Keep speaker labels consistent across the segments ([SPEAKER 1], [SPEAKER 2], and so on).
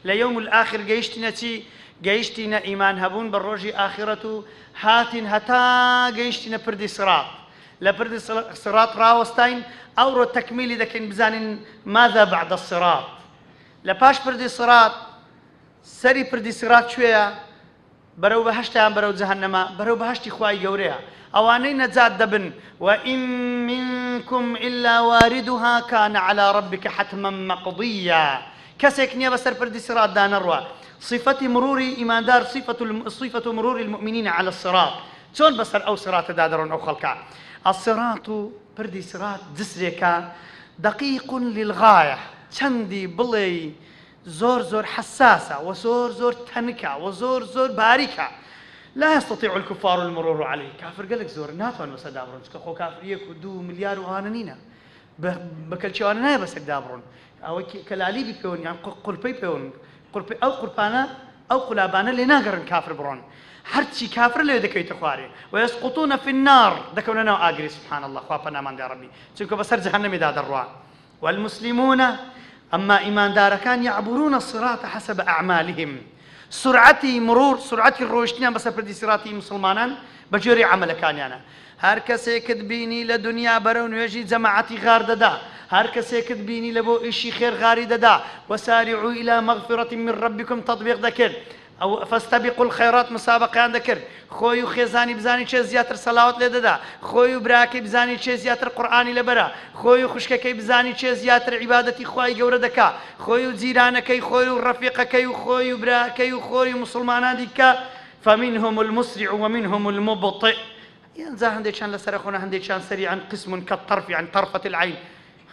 [SPEAKER 1] ليوم الآخر جيشتنا تي جيشتنا إيمان هبون بالروجي آخرته هاتين هتا جيشتنا بردي صراط لبردي صراط راوستين أورو تكميلي دكين بزانين ماذا بعد الصراط لباش بردي صراط سري بردي صراط شوية برو بهشتها برو جهنم برو بهشتي خواي قوريها أوانين نجات دبن وإن منكم إلا واردها كان على ربك حتما مقضيا كسك نيا بسر بردي صراط دان الروا صفة مرور إيمان دار صفة مرور المؤمنين على الصراط شون بسر أو صراط دادرون أو خلقا الصراط بردي صراط دسريكا دقيق للغاية شندي بلي زور زور حساسة وزور زور تنكة وزور زور باریکە لا يستطيع الكفار المرور عليه كافر قالك زور ناتوان بس دابرون خو كافر يكو 2 مليار وهاننينا بكلشوان ناي بس دابرون او كلالي بيون يعني قلبي بيون قلبي او قربانا او قلابانا لناقرن كافر برون هرتشي كافر اللي دكيت اخواري ويسقطون في النار دكونا اجري سبحان الله خوابنا من يا ربي تشكو بسر جهنم داد الروا والمسلمون أما إيمان دار كان يعبرون الصراط حسب أعمالهم سرعتي مرور سرعتي الروشتنا بس بردي صراطي مسلمانا بجري عمل كان يعني هر کسی کدبینی لدنیا برون ويجي جماعتي غار ددا هر کسی کدبینی لبو إشي خير غاري ددا وسارعوا إلى مغفرة من ربكم تطبيق ذكر أو فاستبقوا الخيرات مسابقة ذكر خوي خيزاني بزاني شيء زياتر صلوات لددا خوي براكي بزاني شيء زياتر قرآني لبرا خوي خشككي بزاني شيء زياتر عبادتي خوي جوردك خوي زيرانكي خوي رفيقكي خوي براكي خوي مسلمان ديك فمنهم المسرع ومنهم المبطئ ينزل هنديك شان لسرخونا هنديك شان سريعا قسم كالطرف عن طرفة العين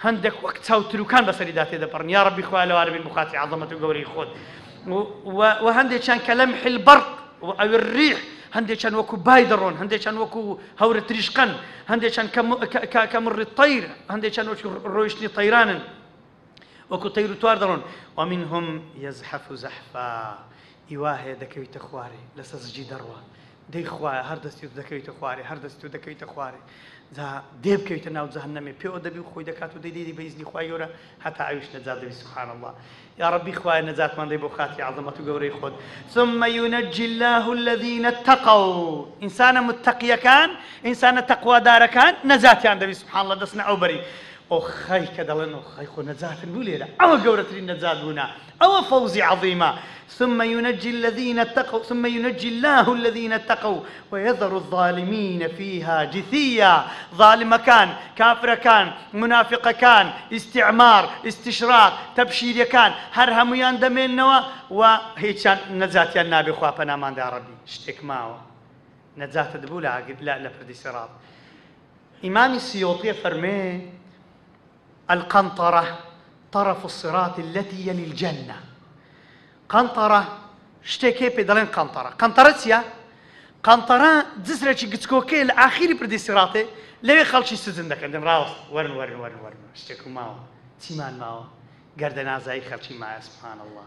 [SPEAKER 1] هندك وقت هاوترو كان بسريدات دبرن يا ربي خويا لوارب المخاطي عظمة قوري خود وهنديك شان كلمح البرق أو الريح هنديك شان وكو بايدرون هنديك شان وكو هورة ريشقن هنديك شان كمر الطير هنديك شان وكو رويشني طيرانا وكو طير تواردرون ومنهم يزحف زحفا إيواه دكويت خواري لسزجي دروا دي خواري هر دستيو دكويت خواري هر دستيو دكويت خواري ذا ديب كويت ناو جهنم بيو دبي خوي دكاتو دي بإذن خوي يورا حتى عيش نجات دبي سبحان الله يا ربي خوي نجات من ديبو خاتي عظمة قوري خود ثم ينجي الله الذين اتقوا إنسان متقي كان إنسان تقوى دار كان نجات عند دبي سبحان الله دسنا أوبري أخي كدلن أخي خو نجات نقولي أو قورة نجات هنا أو فوزي عظيمة ثم ينجي الذين اتقوا ثم ينجي الله الذين اتقوا ويذر الظالمين فيها جثيا ظالم كان كافر كان منافق كان استعمار استشراق تبشير كان هرهم يندمين نوا وهيك نجات يا النبي خوابنا ما يا ربي اشتك معه نجات دبولا لا فردي صراط إمام السيوطي فرمي القنطرة طرف الصراط التي يلي الجنة قنطرة شتيكي بدلين قنطرة سيا قنطرة جسرة جتكوكي الأخير بدي صراطي ليه خلشي سجن دك عندنا راوس ورن اشتكوا معه تيمان معه قردن أزاي خلشي معه سبحان الله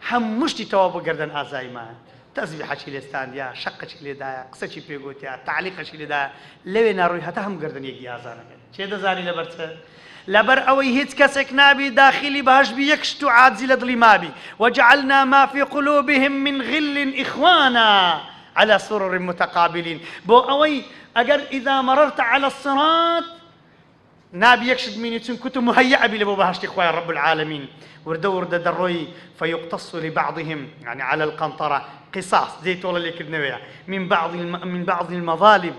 [SPEAKER 1] حمشتي توابو قردن أزاي معه تسبيحة شيء لستان يا شقة شيء لدا قصة شيء بيقول يا تعليق شيء لدا ليه نروي حتى هم قردن يجي أزانا شيء ده زاني لبرت لبر أوي هيت كسك نابي داخلي بهش بيكشتو عادزي لضلي مابي وجعلنا ما في قلوبهم من غل إخوانا على سرر متقابلين بو أوي أجر إذا مررت على الصراط نابي يكشد مين يتون كتو مهيئة بلبو بهشت إخوان رب العالمين ورد دروي فيقتص لبعضهم يعني على القنطرة قصاص زي طول اللي كدنا من بعض المظالم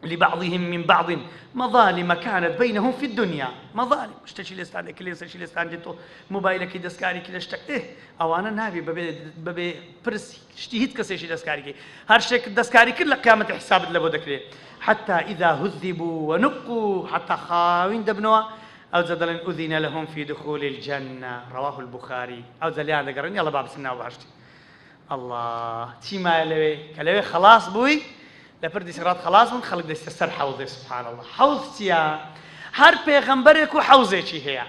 [SPEAKER 1] لبعضهم من بعض مظالم كانت بينهم في الدنيا مظالم مش تشيل استان كل تشيل استان جتو موبايلك دسكاري كده اشتك او انا نابي ببي برس اشتهيت كسيش دسكاري هر شك دسكاري كل قيامه حساب لبودك حتى اذا هذبوا ونقوا حتى خاوين دبنوا او زدلن اذن لهم في دخول الجنه رواه البخاري او زليان قرن يلا باب سنا وبهشتي الله تيما لوي كلوي خلاص بوي لفردي صراط خلاص من خلق دستسر حوضي سبحان الله حوض سيا هر پیغمبرك وحوزي هي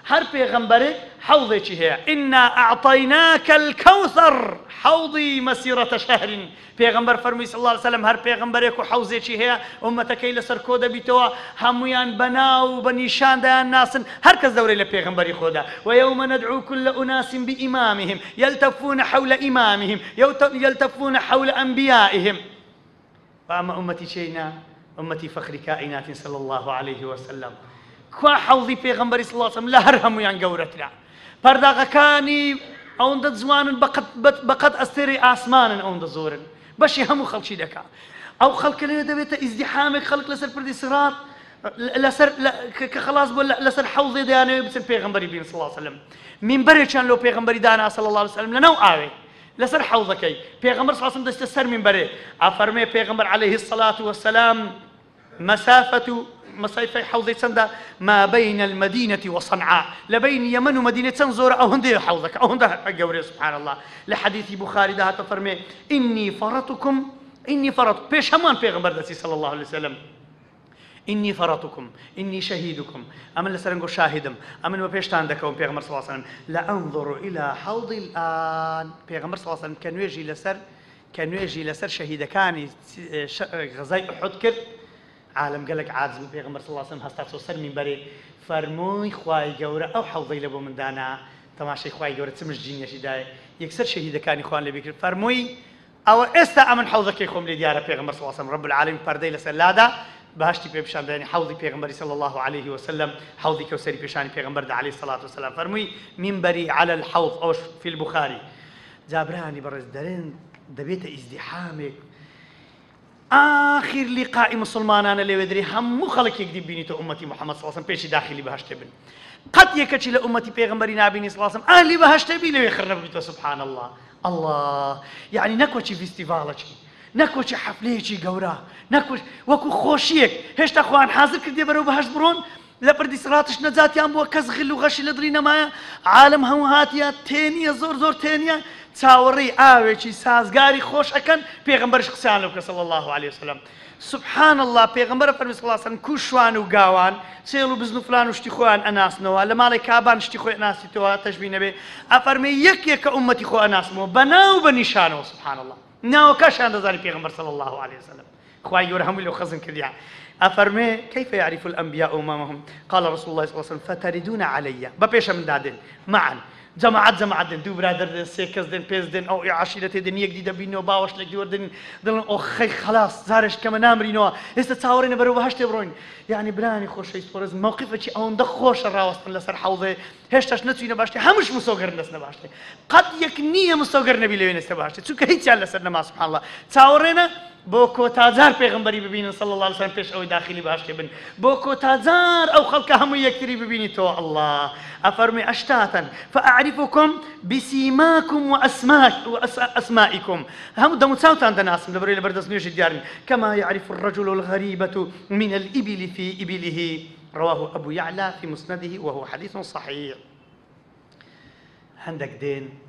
[SPEAKER 1] هر پیغمبرێک حوضێکی هەیە ئنا ئەعطەیناکە الکەوثەر حوضی مەسیرەتە شەهرین پێغەمبەر فەرمووی صلی الله علیه وسلم هەر پێغەمبەرێک و حوزێکی هەیە ئومەتەکەی لەسەر کۆ دەبیتەوە هەمویان بەناو و بە نیشان دەیان ناسن هەر کەس دەورەی لە پێغەمبەری خۆدا ويوم ندعو كل أناس بإمامهم يلتفون حول إمامهم يلتفون حول أنبيائهم وأما أمتي شينا أمتي فخر كائنات صلى الله عليه وسلم كوا حوضي پێغەمبەری صلى الله عليه وسلم لە هەر هەمویان گەورەترا پەرداغەکانی ئەوەندە جوانن بەقەد ئەستێرەی ئاسمانن ئەوەندە زۆرن بەشی هەموو خەڵکی دەکا ئەو خەڵکە لەوێ دەبێتە ئیزدیحامێک خەڵک لەسەر پردی سرات لەسەر کە خلاص بۆ لەسەر حەوضێ دەیانەوێ بچن پێغەمبەری بین صلی الله عليه وسلم منبەرێکیان لەو پێغەمبەری دانا صلی الله عليه وسلم لەناو ئاوێ لەسەر حەوضەکەی پێغەمبەر صلی الله عليه وسلم دەچتە سەر منبەرێ ئەفەرمێ پێغەمبەر عليه الصلاة والسلام مسافة حوضي سندا ما بين المدينة وصنعاء لبين يمن ومدينة زور أو هندي حوضك أو هندي قوري سبحان الله لحديث بخاري ده تفرمي إني فرط بيش همان بيغمبر دسي صلى الله عليه وسلم إني فرطكم إني شهيدكم أمن لسرنجو شاهدم أمن ما بيشتان دكم بيغمبر صلى الله عليه وسلم لأنظر إلى حوض الآن بيغمبر صلى الله عليه وسلم كان يجي لسر شهيد كان غزاي أحد كرد عالم قالك عاجز بيغمبر صلى الله عليه وسلم هستاچۆ سەر منبەرێ فەرمووی خوای گەورە ئەو حەوضەی لە بۆ من دانا تەماشای خوای گەورە چ مژجینێکی دایە یەکسەر شەهیدەکانی خوان لێ بکرد فەرمووی ئەوە ئێستا ئەمن حەوضەکەی خۆم لێ دیارە پێغەمبەر صلى الله عليه وسلم رب العالمین پەردەی لەسەر لادا بەهشتی پێ پیشاندانی حەوضی پێغەمبەری صلى الله عليه وسلم حەوضی کەوسەری پیشانی پێغەمبەردا عليه الصلاة والسلام فەرمووی منبەری على الحوض ئەوش في البخاري جابرانی بەڕێز دەرێن دەبێتە ئیزدیحامێک آخر لقاء مسلمانان اللي ودري هم خلق يقدي بيني أمتي محمد صلى الله عليه وسلم بيش داخلي بهشت بن قد يكتشي لأمتي بيغمبري نابيني صلى الله عليه وسلم أهلي بهشت بي لو يخرب بيته سبحان الله يعني نكوشي فيستيفالشي نكوشي حفليشي قورا نكوش وكو خوشيك هيش تخوان حاضر كردي برو بهشت برون لبردي صلاتش نزاتيان بو كز غل وغشي لدرينا مايا عالم هم هاتيا تينيا زور تينيا چاوەڕێی ئاوێکی سازگاری خۆش ئەکەن پێغەمبەرش قسەیان لێ بکە صلی الله عليه وسلم سبحان الله پێغەمبەر فەرمی صلی الله عليه وسلم کوو شوان و گاوان سێڵ و بزن و فلان و شتی خۆیان ئەناسنەوە لە ماڵی کابان شتی خۆی ئەناسیتەوە تەشبیه نەبێ ئەفەرمێ یەکێک کە ئومەتی خۆ ئەناسمەوە بەناو بە نیشانەوە سبحان الله ناوەکەشیان دەزانی پێغەمبەر صلی الله عليه وسلم خوای گەورە هەمووی لەو خەزم کردیان أفرمي كيف يعرف الأنبياء أمامهم قال رسول الله صلى الله عليه وسلم فتردون علي ببيش من دادين معا جماعات دين دو برادر سيكز دين بيز دين أو عشيرة دين يجدي دبينو باوش لك دور دين دلن أو خي خلاص زارش كمان نامرينو استتصورين برو بهشت بروين يعني براني خوش يسورز موقفه شيء أون دخوش الراوست لسر حوضه هشتاش نتوينا باشتي همش مسوغر نسنا باشتي قد يكنيه مسوغر نبي لوين استباشتي شو كهيت على سرنا ما سبحان الله تصورينا بوكو تازار پیغمبری ببینن صلی الله علیه وسلم پیش او داخلی بهشت بن بوكو تازار او خلق هم يكتري ببيني تو الله افرمي اشتاتا فاعرفكم بسيماكم واسمائكم هم دم صوتان دناس دبري لبردس نيش ديارن كما يعرف الرجل الغريبة من الابل في ابله رواه ابو يعلى في مسنده وهو حديث صحيح عندك دين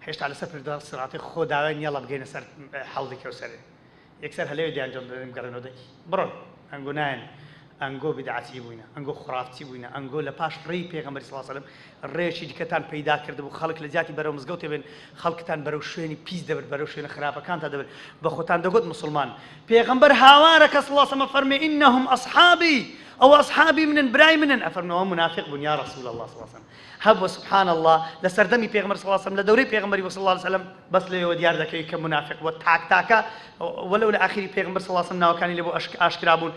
[SPEAKER 1] حيشت على سفر دار الصراط خداوين يلا بقينا سر حوض كوثر يكسر هلاوي ديان جون قرنو دي برون انغو ناين انغو بدعتي بوينا انغو خرافتي بوينا انغو لباش ري پیغمبر صلى الله عليه وسلم الريشي دكتان پیدا کرد بو خلق لجاتي برو مزگوت بن خلقتان برو شويني بيز دبر برو شويني خرابه كانت دبر بخوتان دغوت مسلمان پیغمبر هاوارك صلى الله عليه وسلم فرمي انهم اصحابي او اصحابي من براي من افرنوا منافق بن يا رسول الله صلى الله عليه وسلم هب سبحان الله لسردمي پیغمبر صلى الله عليه وسلم لدوري پیغمبر صلى الله عليه وسلم بس له ديار ذكي كمنافق وتاك تاكا ولو لاخر پیغمبر صلى الله عليه وسلم كان لبو اشكرابون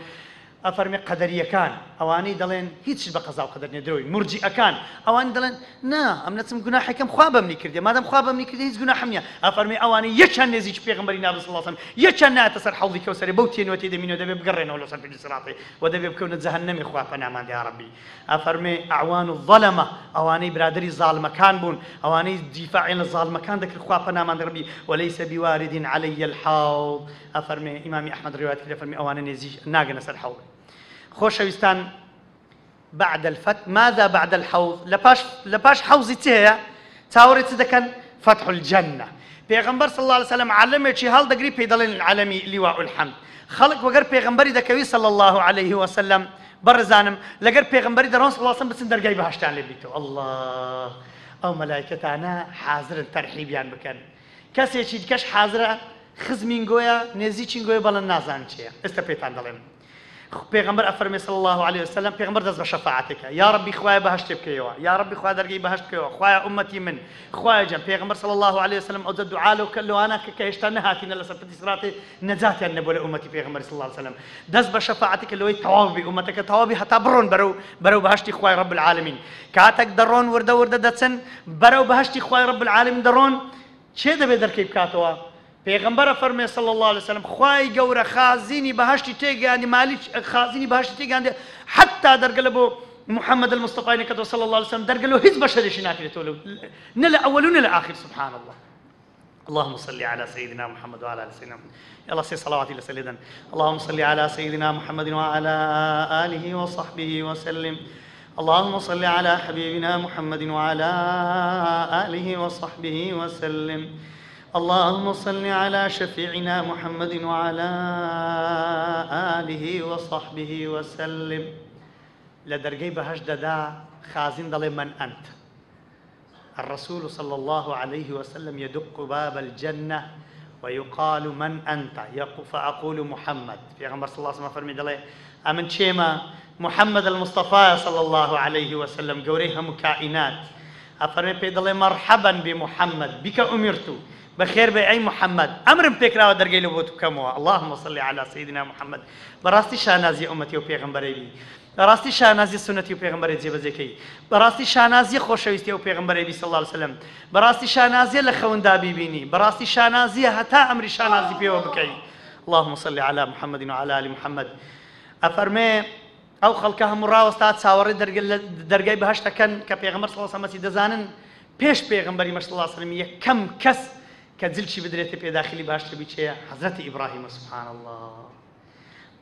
[SPEAKER 1] افرمي قدريه كان اواني دلين هيتش بقضاء وقدر ندروي مرجئه كان اواني دلين نا ام نتم جناح حكم خوابه مني كردي ما دام خوابه مني كردي هيز جناح مني افرمي اواني يشان نزيج پیغمبر نبي صلى الله عليه وسلم يشان ناتسر حوضي كوثر بوتين وتي منه دبي بقرن ولا صار في صراطي ودبي بكون جهنم خوافنا ما يا ربي افرمي اعوان الظلمه اواني برادري ظالم كان بون اواني دفاع عن الظالم كان ذكر خوافنا ما ربي وليس بوارد علي الحوض افرمي امام احمد روايه كده فرمي اواني نزيج ناقنا سر حوض خوشويستان بعد الفتح ماذا بعد الحوض لباش حوضي تيا تاوريت دكان فتح الجنة پیغمبر صلى الله عليه وسلم علمه شي هل دغري بيدلن العالمي لواء الحمد خلق وغير پیغمبري دكوي صلى الله عليه وسلم بەڕێزانم لەگەر پێغەمبەری دەڕۆن صلی الله علیه و سلم بچن دەرگای بەهەشتیان لێ بیتەوە. الله ئەو مەلایکەتانە حازرن تەرحیبیان بکەن. کەسێکی دیکەش حازرە خزمین گۆیە نێزیچین گۆیە بەڵێن نازانن چییە. ئێستا پێتان دەڵێم پێغەمبەر ئەفەرمێ صلی الله علیه و سلم پێغەمبەر دەست بە شەفاعەتێکە یا ربی خوایە بەهەشت بکەیەوە یا ربی خوای دەرگای بەهەشت بکەیەوە خوایە ئومەتی من خوایە جەم پێغەمبەر صلی الله علیه و سلم ئەوجە دوعا لەوانە کە هێشتا نەهاتینە لەسەر پردی سراتێ نەجاتیان نەبووە لە ئومەتی پێغەمبەر صلی الله علیه و سلم دەست بە شەفاعەتێکە لەوەی تەواو بی ئومەتەکە تەواو بی هەتا بڕۆن بەرەو بەهەشتی خوای رب العالمین کاتێک دەڕۆن وردە دەچن بەرەو بەهەشتی خوای رب العالمین دەڕۆن چێ دەبێت دەرکەی بکاتەوە پێغەمبەر فەرمێ صلی الله علیه و سلم خوای گەورە خازینی بەهەشتی تێگەیاندی مالی خازینی بەهەشتی تێگەیاندی حتا دەرگەلە بۆ محمد المصطفى نكتب صلى الله عليه وسلم درجلو هيز بشر شناكلته نلا أول ونلا آخر سبحان الله. اللهم صل على سيدنا محمد وعلى آل سيدنا محمد. يلا سي صلواتي لسيدنا. اللهم صل على سيدنا محمد وعلى آله وصحبه وسلم. اللهم صل على حبيبنا محمد وعلى آله وصحبه وسلم. اللهم صل على شفيعنا محمد وعلى آله وصحبه وسلم. لدرجي بهجد دا خازن دل من أنت. الرسول صلى الله عليه وسلم يدق باب الجنة ويقال من أنت فأقول محمد. في غمر صلى الله عليه وسلم فرمي دلي أمن شيما محمد المصطفى صلى الله عليه وسلم قوريها مكائنات أفرمي بيدلي مرحبا بمحمد بك أمرت بخير بأي محمد أمر بكرا ودرجي لبوت كموا. اللهم صل على سيدنا محمد براستي شانازي أمتي وبيغمبري بي براستي شانازي سنتي وبيغمبري جيب زكي براستي شانازي خوشويستي وبيغمبري بي صلى الله عليه وسلم براستي شانازي لخوندا بيبيني براستي شانازي حتى أمري شانازي بيو بكي. اللهم صل على محمد وعلى آل محمد. أفرمي أو خلقها مراوستات ساوري درجي بهشتا كان كبيغمبر صلى الله عليه وسلم دزانن بيش بيغمبري صلى الله عليه وسلم كم كس كزلشي بدريتي في داخلي بهشتا بيشيا حضرة إبراهيم سبحان الله.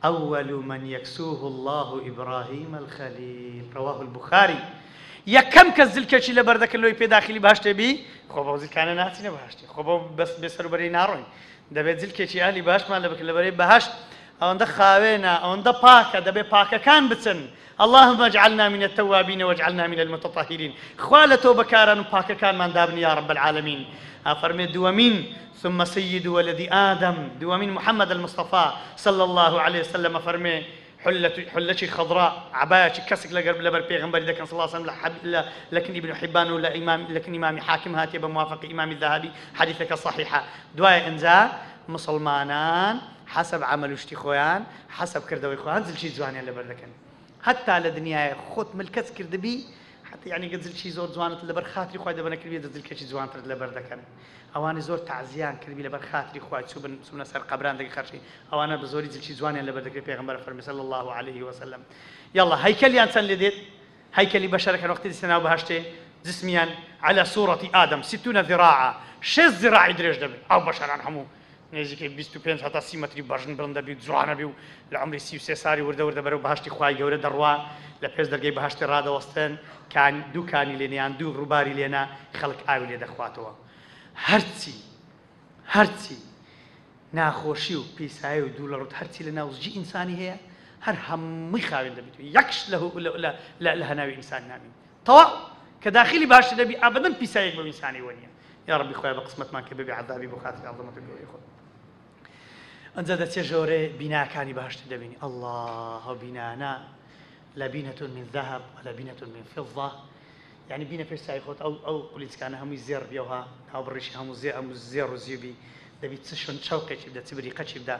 [SPEAKER 1] أول من يكسوه الله إبراهيم الخليل رواه البخاري. يا كم كزل كشي لبردك اللي في داخلي بهشت بي خبوا زل كان ناتنا بهشت خبوا بس بسر بري نارون ده بزل كشي أهلي بهشت ما لبك اللي بري بهشت أو عند خاوينا أو عند باكا ده باكا كان بتسن اللهم اجعلنا من التوابين واجعلنا من المتطهرين خوالته بكارا باكا كان من دابني يا رب العالمين. أفرمي دوامين ثم سيد ولد آدم دوامين محمد المصطفى صلى الله عليه وسلم فرمي حلتي خضراء عباية كسك لقرب لبر بيغمبر إذا كان صلى الله عليه وسلم لكن ابن حبان ولا إمام لكن إمام حاكم هاتي بموافق إمام الذهبي حديثك صحيحة دواء إنزال مسلمانان حسب عمل اشتخوان حسب كردوي خوان زل شي زواني لبر لكن حتى لدنيا خط ملكس كردبي حتى يعني قد زل شي زور زوانة لبر خاطري خوي دبنا كربي زل كشي زوان ترد لبر لكن أوان زور تعزيان كربي لبر خاطري خوي سبنا سر قبران دقي خرشي أوان بزوري زل شي زواني لبر لكن بيغمبر فرمي صلى الله عليه وسلم. يلا هيكلي أنسان لديت هيكلي بشر كان وقت السنة وبهشته جسميا على صورة آدم 60 ذراعا 6 ذراع يدرج دبي أو بشر عنهم نزيك 25 حتى 6 متر برجن برندا بي زوانه بي العمر 33 ساري ورده برو بهشتي خوای گوره دروا لپیس درگی بهشتی راده وستن كان دو كاني لينيان دو روباري لينا خلق آوي لده خواتوا هرتي ناخوشي و بيساي و دولار هرتي لنا وزجي إنساني هي هر همي خاوين دبيتو يكش له لا لها ناوي إنسان نامي طوع كداخلي بهشتي دبي أبدا بيساي يقبل إنساني ونيا يا ربي خويا بقسمت ما كببي عذابي بخاطر عظمتك ويخو أنزل تجوري بناء كاني بهشت دبيني الله بنانا لبينة من ذهب ولبينة من فضة يعني بينا في السايخوت أو بوليس كان هم يزير بيوها أو بريش هم زير وزيبي دبي تسشون شوقي تبدأ تبري قتش يبدأ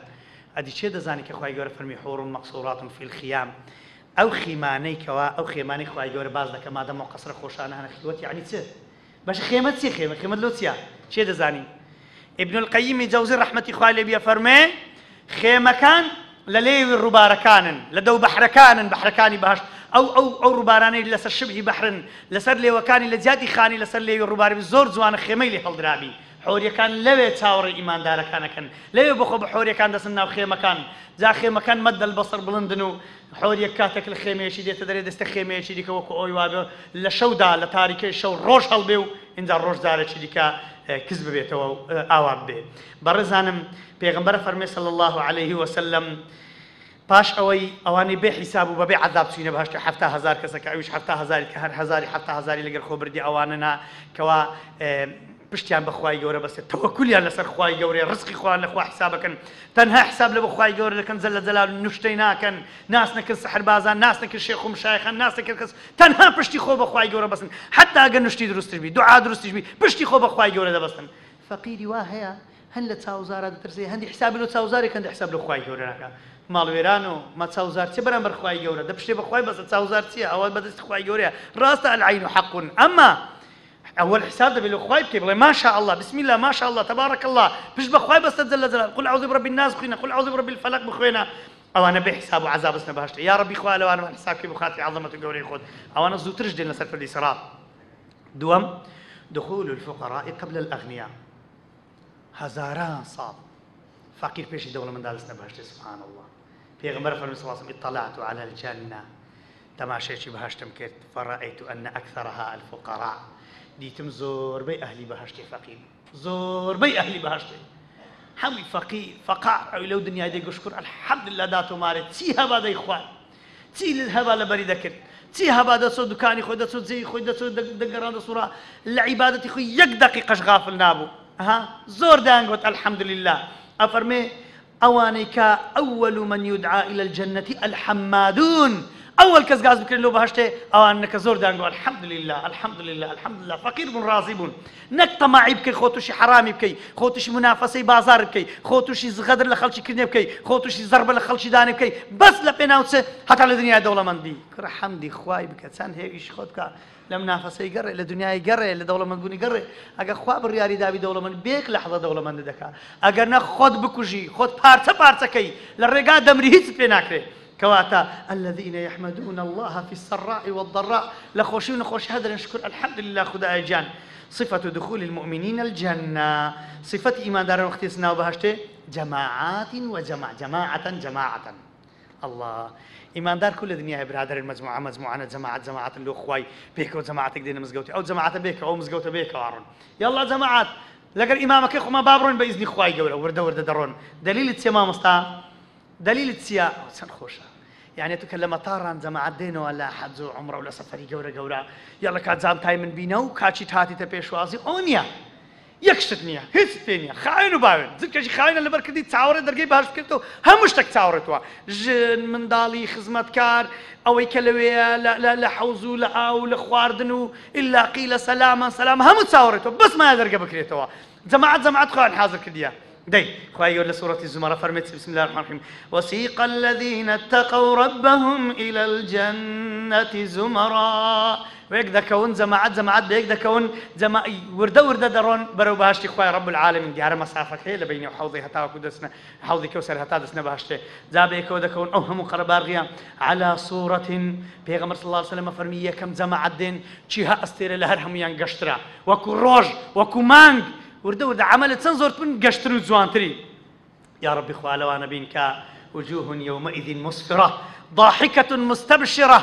[SPEAKER 1] أدي شيء دزاني كخواي جور فرمي حور مقصورات في الخيام أو خيماني كوا أو خيماني خواي جور باز لك ما دام قصر خوشانة أنا خيوت يعني تسه باش خيمة تسي خيمة لوتيا شيء دزاني ابن القيم الجوزي رحمة خوالي بيا فرمي خيمة كان لليوي الرباركان لدو بحركان بهش أو رباراني لسر شبه بحر لسر لي وكاني لزيادي خاني لسر لي الرباري بزور زوان خيمي لي حل درابي حوري كان لوي تاور إيمان دار كان لوي بخو بحوري كان دسنا وخيمة كان ذا خيمة كان مد البصر بلندنو حوري كاتك الخيمة شي دي تدري دست خيمة شي دي كوكو أويوابو لشودا لتاريك الشو روش هالبيو إن ذا روش دار شي دي كا كذب بيته أو عبده برزانم پیغمبر فرمي صلى الله عليه وسلم باش ئەوانەی بێ حیساب و بەبێ عەذاب چوینە بەهەشت 7,000 کەسەکە ئەویش 7,000 کە هەر 7,000 لەگەڵ خۆ بردی ئەوانەنا کەوا پشتیان بەخوای گەورە بەسێت تەوەکولیان لەسەر خوای گەورەیە ڕزقی خۆیان لە خوا حسابەکەن تەنها حساب لە بەخوای گەورە دەکەن جەلە جەلالو نوشتەی ناکەن ناس نەکەن سەحربازان ناس نەکەن شێخ و مشایخان ناس نەکەن کەس تەنها پشتی خۆ بەخوای گەورە بەسن حتا ئەگەر نوشتی دروستش بی دوعا دروستش بی پشتی خۆ بەخوای گەورە دەبەستن فەقیری وا هەیە هەن لە چاوزارە دەترسێ هەندی حساب لە چاوزارێک هەندی حساب لە خوای گەورە ناکە ماڵوێران و مە چاوزار چێ بەرامبەر خوای گەورە دەپشتێ بەخوای بەسە چاوزار چییە ئەوە بەدەستی خوای گەورەیە ڕاستە العین حق ئەمما أول حساب دبي له خوايب كي ما شاء الله بسم الله ما شاء الله تبارك الله بش بخوايب بس جل جلاله قل أعوذ برب الناس بخوينا قل أعوذ برب الفلق بخوينا أو أنا بحساب وعذاب اسنا بهشت يا ربي خوالي وأنا حساب كي بخاطري عظمة قولي خود أو أنا زوترش دينا سفر دي سراب دوم دخول الفقراء قبل الأغنياء هزاران صاب فقير بيش دولة من دالسنا بهشت سبحان الله في غمرة فرمي صلى الله عليه وسلم اطلعت على الجنة تماشيتي بهشتم كيت فرأيت أن أكثرها الفقراء ديتم زور بي أهلي بهشتي فقير زور بي أهلي بهشتي حمي فقير فقار أو لو دنيا دي قشكر الحمد لله داتو ماري تي هبا دا إخوان تي للهبا لبري ذكر تي هبا دا سو دكاني خوي دا سو زي خوي دا سو دقران دا صورة لعبادتي خوي يك دقيقة غافل نابو ها زور دانقوت الحمد لله أفرمي أوانيك أول من يدعى إلى الجنة الحمادون أول كز قاز بكرين لو بهشته أو أنك زور دانقو الحمد لله الحمد لله الحمد لله فقير بن راضي بن نك طماعي بكي خوتوشي حرامي بكي خوتوشي منافسي بازار بكي خوتوشي غدر لخلشي كرني بكي خوتوشي ضرب لخلشي داني بكي بس لبيناوتس حتى الدنيا دولة مندي كره حمدي خواي بك سان هيك إيش خدك لمنافسة يقرأ لدنيا يقرأ لدولة من بني يقرأ أجا خوا بالرياري دابي دولة من بيك لحظة دولة من دكا أجا ناخد بكوجي خد بارتا كي للرجال دمري هيت بيناكره كواتا الذين يحمدون الله في السراء والضراء لخوشي ونخوش هذا نشكر الحمد لله خدا جان صفة دخول المؤمنين الجنة صفة إيمان دار وقت يسناو بهشته جماعات جماعة الله إيمان دار كل الدنيا برادر مجموعة جماعة اللي أخوي بيك وجماعتك دين مزجوتي أو جماعة بيك أو مزجوتة بيك وارون يلا جماعات لقر إمامك إخو ما بابرون بإذن إخوي جورا ورد درون دليل السماء مستا دليل السياق سنخوشة يعني تكلم طاران جماعة دين ولا حجز عمره ولا سفري جورا يلا كاتزام تاي من بينو كاتشي تاتي تبيشوازي أونيا يكشتنيا هيستنيا خاين وباين زين شي خاين اللي بركدي تصاور درجي بهاش كرتو همش تك تصاورتوا جن من دالي خدمتكار او يكلويا لا حوزو لا او لخواردنو الا قيل سلاما هم تصاورتوا بس ما درجه بكريتوا جماعة خان حاضر كديا دي خوايو لسورة الزمر فرمت بسم الله الرحمن الرحيم وسيق الذين اتقوا ربهم إلى الجنة زمرا ويك دا كون جماعات بيك دا كون ورده درون برو بهاشتي خواي رب العالمين ديار مسافة هي لبيني وحوضي هتا كودسنا حوضي كوسر هتا دسنا بهاشتي جابيك ودا كون اوهم قربار غيا على صورة بيغمر صلى الله عليه وسلم فرمية كم جماعات دين جيها استير لهرهم ينقشترا وكو روج وكو مانج ورده عملت سنزور من قشترو زوانتري يا ربي خوالا وانا بينك وجوه يومئذ مسفرة ضاحكة مستبشرة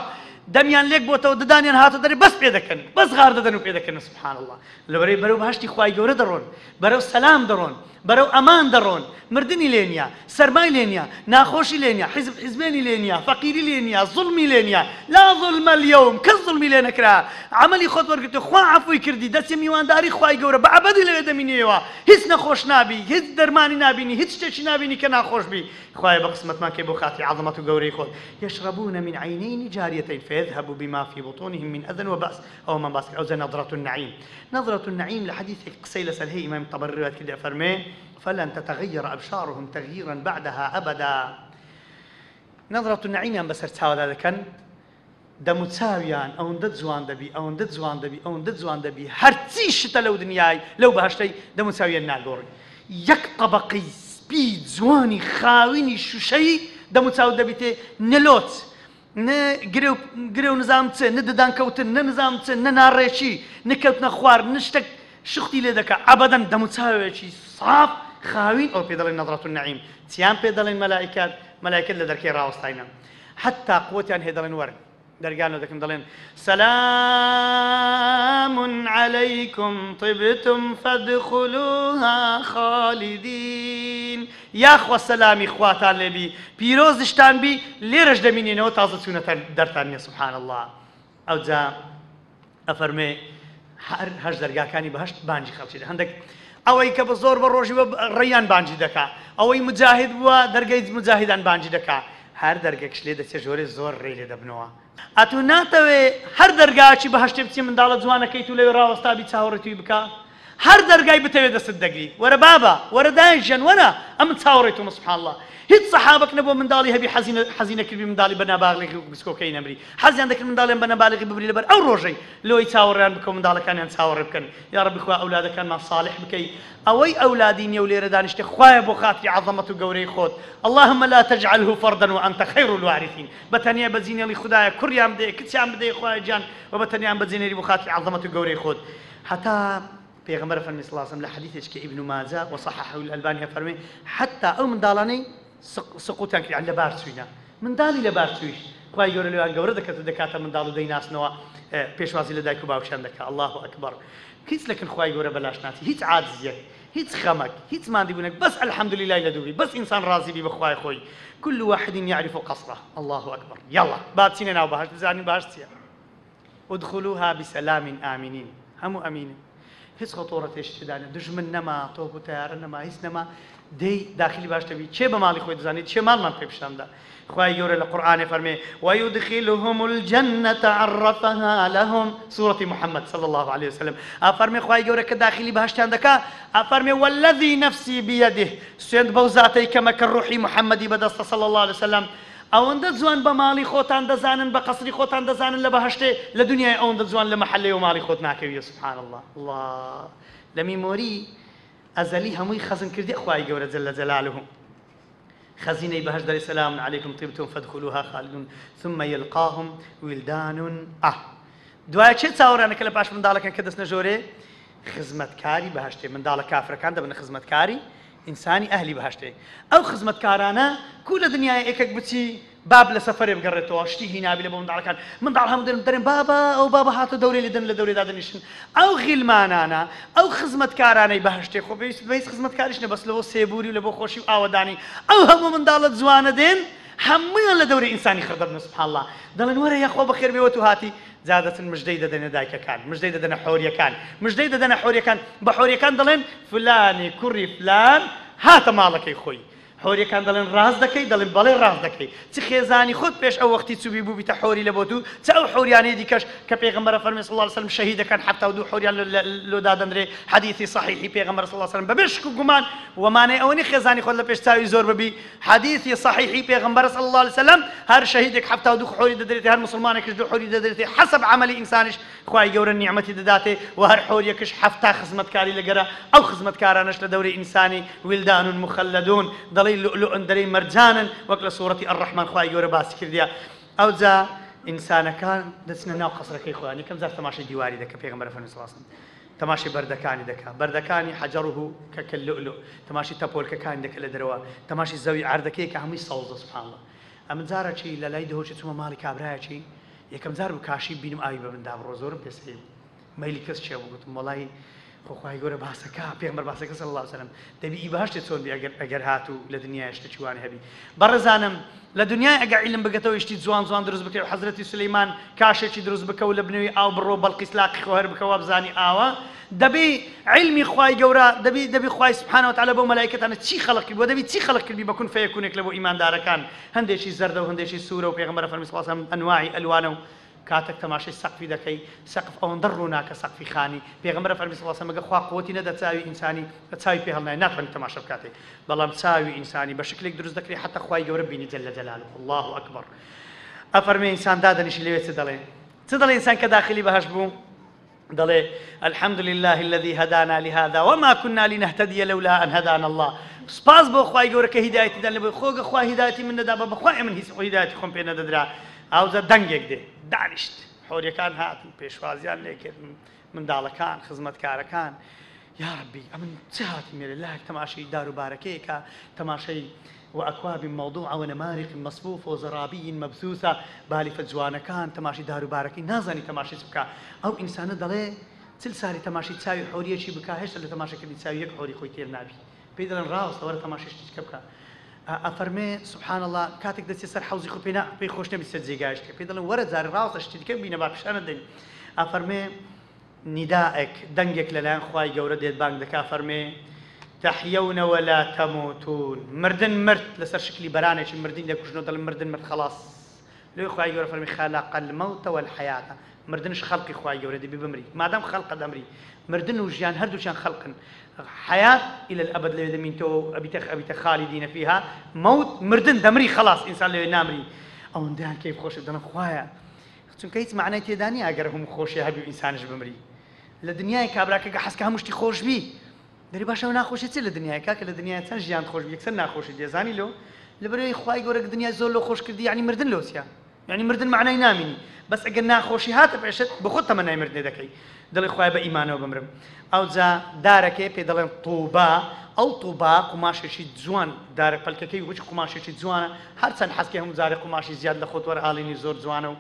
[SPEAKER 1] دميان ليك بوتا وددانيان هاتو دري بس بيدكن بس غار ددنو بيدكن سبحان الله لبري برو بهشتي خواي جورا درون برو سلام درون برو امان درون مردني لينيا سرماي لينيا ناخوشي لينيا حزبيني لينيا فقيري لينيا ظلمي لينيا لا ظلم اليوم كالظلمي لينا كرا عملي خود ورقتو خوا عفوي كردي دسي ميوان داري خواي جورا بعبدي لدمينيوا هيس نخوش نابي هيس درماني نابيني هيس تشي نابيني كنا خوش بي خواي بقسمت ما كيبو خاطري عظمة جوري خود يشربون من عينين جاريتين فيذهب بما في بطونهم من أذى وبأس أو من باس أو زي نظرة النعيم نظرة النعيم لحديث قصيلة سلهي إمام طبري كده فرمي فلن تتغير أبشارهم تغييرا بعدها أبدا نظرة النعيم يان بسر تساوى هذا كان دمتساويان أو ندد زوان دبي أو ندد زوان دبي أو ندد زوان دبي هرتيش تلو دنياي لو بهشتي دمتساويان ناقوري يك طبقي سبيد زواني خاويني شوشي دمتساوي دبيتي نلوت نه گرو نظام چه نه ددان کوتن نه نظام چه نه نارشی نه کوت نخوار نشتك شختي لدك ابدا دمتساوي شي صاف خاوين او بيدل نظرة النعيم تيام بيدل الملائكات ملائكة لدركي راوستاينا حتى قوتي ان هيدل ورن دەرگانەوە دەکەن دەڵێن سەلام عەلەیکم طبتم فادخلوها خالدین یاخوا سەلامی خواتان لێبی پیرۆزشتان بی لێرەش دەمینێنەوە تازە چوونەتە دەرتان نیە سبحان الله ئەوجا ئەفەرمێ هەر دەرگاکانی بەهەشت بانجی خەڵکی هەندێک ئەوەی کە بە زۆر بە ڕۆژی ڕێیان بانجی دەکا ئەوەی مجاهد بووە دەرگەی مجاهدان بانجی دەکا هەر دەرگەکش لێ دەچێ ژۆرێ زۆر ڕێ لێ دەبنەوە ئەتو ناتەوێ هەر دەرگاکی بەهەشتێ بچی منداڵە جوانەکەیت و لەوێ ڕاوەستابی چاوەڕێتوی بکە هەر دەرگای بتەوێ دەست دەگری وەرە بابە وەرە دایژەن وەرە ئەم چاوەڕێتەوە سبحان الله هیچ سەحابەک نەبووە منداڵی هەبی حەزینە کردبی منداڵی بە ناباغڵێکی بسکۆکەی نەمری حەزیان دەکرد منداڵیان بە نابالغی ببری لەبەر ئەو ڕۆژەی لۆی چاوەڕێیان بکە و منداڵەکانیان چاوەڕێ بکەن یا ڕەبی خوا ئەولادەکانمان صالح بکەی ئەوەی ئەولادی نیە و لێرە دانیشتە خوایە بۆ خاتری عەظەمەت و گەورەی خۆت اللهم لا تجعله فردا وأنت خير الوارثين بەتەنیا بەجینێڵی خوددایە کوڕیان بدەیە کچیان بدەیە خوایە گیان و بەتەنیان بەجینێری بۆ خاتری عەظەمەت و گەورەی خۆت هەتا پێغەمبەر فەرمی صلی الله عليه وسلم لە حەدیثێک کە ئیبن ماجە وصححه الألباني فەرمی حتى ئەو منداڵانەی سقوطیان کرد لەبار چووینە منداڵی لەبار چوویش خوای گەورە لێوان گەورە دەکات و دەکاتە منداڵ و دەیناسنەوە پێشوازی لە دایک و باوکیان دەکات الله ئەکبەر هیچ لەکن خوای گەورە بەلاش ناتی هیچ عاجزیەک هیچ خەمەک هیچ مادیبوونێک بەس الحەمدولله لە دووری بەس ئینسان ڕازی بی بەخوای خۆی كل واحد يعرف قصره الله أكبر يلا بعد سنين أو بهاش بزاني بهاش سيا ادخلوها بسلام آمنين هم أمين هیچ خطورة اشتدانه دژمن نما توپ و تیار نما هیچ نما دی داخلی باش تبی چه به مالی خود زنید چه مال من پیشم ده خواهی گوره لقرآن فرمی و یدخلهم الجنة عرفها لهم سورة محمد صلى الله عليه وسلم افرمی خواهی گوره که داخلی باش تندکا افرمی والذی نفسی بیده سند بوزاتی کما کروحی محمدی بدست صلى الله عليه وسلم ئەوەندە جوان بە ماڵی خۆتان دەزانن بە قەسری خۆتان دەزانن لە بەهەشتێ لە دنیای ئەوەندە جوان لە مەحەلەی و ماڵی خۆت ناکەویە سبحان الله لە میمۆری ئەزەلی هەمووی خەزم کردی خوای گەورە جەل جەلالوه خەزینەی بەهەشت دەڵێ سەلام عەلەیکم طیبتم فادخلوها خالدون ثم يلقاهم ولدان دوایە چێ چاوەڕانەکە لە پاش منداڵەکان کە دەستنە ژۆرێ خزمەتکاری بەهەشتێ منداڵە کافرەکان دەبنە خزمەتکاری ئینسانی ئەهلی بەهەشتێ ئەو خزمەتکارانە کو لە دنیای ئێکێک بچی باب لە سەفەرێ بگەڕێتەوە شتی هی نابی لە بۆ منداڵەکان منداڵ هەموو دەرێن بابا ئەو بابا هاتە دەورێ لێدەن لە دەورێدا دەنیشن ئەو غیلمانانە ئەو خزمەتکارانەی بەهەشتێ خۆ بەهیچ خزمەتکاریش نە بەس لەبۆ سێبووری و لە بۆ خۆشی و ئاوەدانی ئەو هەموو منداڵە جوانە دێن هەموویان لە دەورەی ئینسانی خڕدەبن سبحان الله دەڵێن وەرە یاخوا بەخێر بێوە تو هاتی زادەتن مژدەی دەدەنە دایکەکان مژدەی دەدەنە حۆریەکان مژدەی دەدەنە حۆریەکان بە حۆریەکان دەڵێن فلانی کوڕی فلان هاتە ماڵەکەی خۆی حۆریەکان دەڵێن ڕاست دەکەی دەڵێن بەڵێ ڕاست دەکەی چ خێزانی خۆت پێش ئەو وەختی چوبی بوو بیتە حۆری لە بۆ تو چ ئەو حۆریانەی دیکەش کە پێغەمبەر فەرمی صلی الله علیه وسلم شەهیدەکان 72 حۆریان لۆ دادەنرێ حەدیثی صحیحی پێغەمبەر صلی الله علیه وسلم بەبێ شک و گومان ومانەی ئەوەی خێزانی خۆت لە پێش چاوی زۆر ببی حەدیثی صحیحی پێغەمبەر صلی الله علیه وسلم هەر شەهیدێک 72 حۆری دەدرێتێ هەر مسلمانێکش 2 حۆری دەدرێتێ حەسەب عەمەلی ئینسانیش خوای گەورە نیعمەتی دەداتێ و هەر حۆریەکش 70 خزمەتکاری لەگەرە ئەو خزمەتکارانش لە دەورەی ئینسانی ولدان مخلدون دەڵێ لؤلؤن دەرەی مەرجانن وەک لە سوورەتی ئەڕەحمان خوای گەورە باسی کردیا ئەوجا ئینسانەکان دەچنە ناو قەسرەکەی خۆیان یەکەم جار تەماشای دیواری دەکە پێغەمبەر فەرمی صلی الله علیه وسلم تەماشای بەردەکانی دەکا بەردەکانی حەجەڕه کە لؤلؤ تەماشای تەپۆلکەکانی دەکە لە دەرەوە تەماشای زەوی عەردەکەی کە هەمووی سەوزە سبحان الله ئەمن جارە چی لە لای دەهۆچێ چوومە ماڵی کابرایەکی یەکەم جار بوو کاشی بینم ئاوی بە من دابڕۆ زۆرم پێسەی مەیلی کەس چێ بوو گوتم وەڵی خوای گەورە باسەکە پێغەمبەر باسەکە صلی الله علیه وسلم دەبی ئیباشتێ چۆن بی ئەگەر هاتوو لە دنیای شتە چوانی هەبی بەڕێزانم لە دنیای ئەگەر عیلم بگەتەوە شتی جوان جوان دروست بکەی و حەزرەتی سولەیمان کاشێکی دروست بکە و لە بنەوەی ئاو بڕۆ بەڵقیس لاقی خۆ هەر بکەوە بزانی ئاوە دەبی علمی خوای گەورە دەبی خوای سبحانه وتعالى بۆ مەلایکەتانە چی خەڵق کردی بۆ دەبی چی خەڵق کردی بە کون فەیەکونێک لە بۆ ئیماندارەکان هەندێکی زەردە و هەندێکی سوورە و پێغەمبەر فەرمی صلی الله علیه وسلم ئەنواعی ئەلوانە و کاتێک تەماشای سەقفی دەکەی سەقف ئەوەندە ڕووناکە سەقفی خانی پێغەمبەر فەرمی صلی الله علیه وسلم مەگە خوا قوتی نەدە چاوی ئینسانی چاوی پێ هەڵنایە ناتوانێت تەماشا بکاتێ بەڵام چاوی ئینسانی بە شکلێک دروست دەکرێت حتا خوای گەورە بینی جەل جەلاله الله ئەکبەر ئەفەرمێ ئینسان دادەنیشی لەوێ چ دەڵێ ئینسان کە داخلی بەهەشت بوو دەڵێ الحمد لله الذي هدانا لهذا وما كنا لنهتدي لولا أن هدانا الله سپاس بۆ خوای گەورە کە هیدایەتی دان لێ خۆگە خوا هیدایەتی من نەدا بە خوای من هیچ هیدایەتی خۆم پێ نەدەدرا ئەوجا دەنگێک دێ دانیشت حۆریەکان هاتن پێشوازیان لێکردن منداڵەکان خزمەتکارەکان يا ربي أمن سهاتي من الله تماشي دار باركيك تماشي وأكواب موضوعة ونمارق مصفوفة وزرابي مبثوثة بالفة جوانة كان تماشي دار باركي نازني تماشي سبكا أو إنسان ضلي تل ساري تماشي تساوي حورية شي بكا هش اللي تماشي كدي تساوي يك حوري خوي تير نابي بيدلن راوس ولا تماشي تشكبكا أفرمي سبحان الله كاتك دسي سر حوزي خو بينا بيخوشنا بيسجيجاش بيدلن ورد زار راوس اشتكي بينا بابشان الدين أفرمي ندائك دنجك للان خواي جورة ديت بانك دكا فرمي تحيون ولا تموتون مردن مرد لسر شكلي برانش مردين لك وشنو ضل مردن مرد خلاص لو خواي جورة فرمي خلق الموت والحياة مردنش خلقي خواي جورة دي بمري ما دام خلق دمري مردن وجيان هردو شان خلقن حياة إلى الأبد لو يدمين تو أبي خالدين فيها موت مردن دمري خلاص إنسان لو ينامري أو ندان كيف خوش بدنا خوايا چونکە هیچ معنای تێدا نیە ئەگەر هەموو خۆشی هەبی ئینسانش بمری لە دنیای کابراکە حەسکە هەمووشتی خۆش بی دەری باشەوە ناخۆشی چ لە دنیای کاکە لە دنیای چەند ژیان خۆش بی یەکسەر ناخۆشی دێزانی لۆ لەبەرەوەی خوای گەورە دنیای زۆر لۆ خۆش کردی یعنی مردن لۆسیا یعنی مردن معنای نامینی بەس ئەگەر ناخۆشی هاتە پێشت بە خۆت تەمەنای مردنێ دەکەی دڵی خوای بە ئیمانەوە بمرم ئەو جا دارەکەی پێ دەڵێن تووبا ئەو تووبا قوماشێکی جوان دارە پەلکەکەی وچ قوماشێکی جوانە هەرچەند حەسکە هەموو جارێ قوماشی زیاد لە خۆت وەرئاڵێنی زۆر جوانە و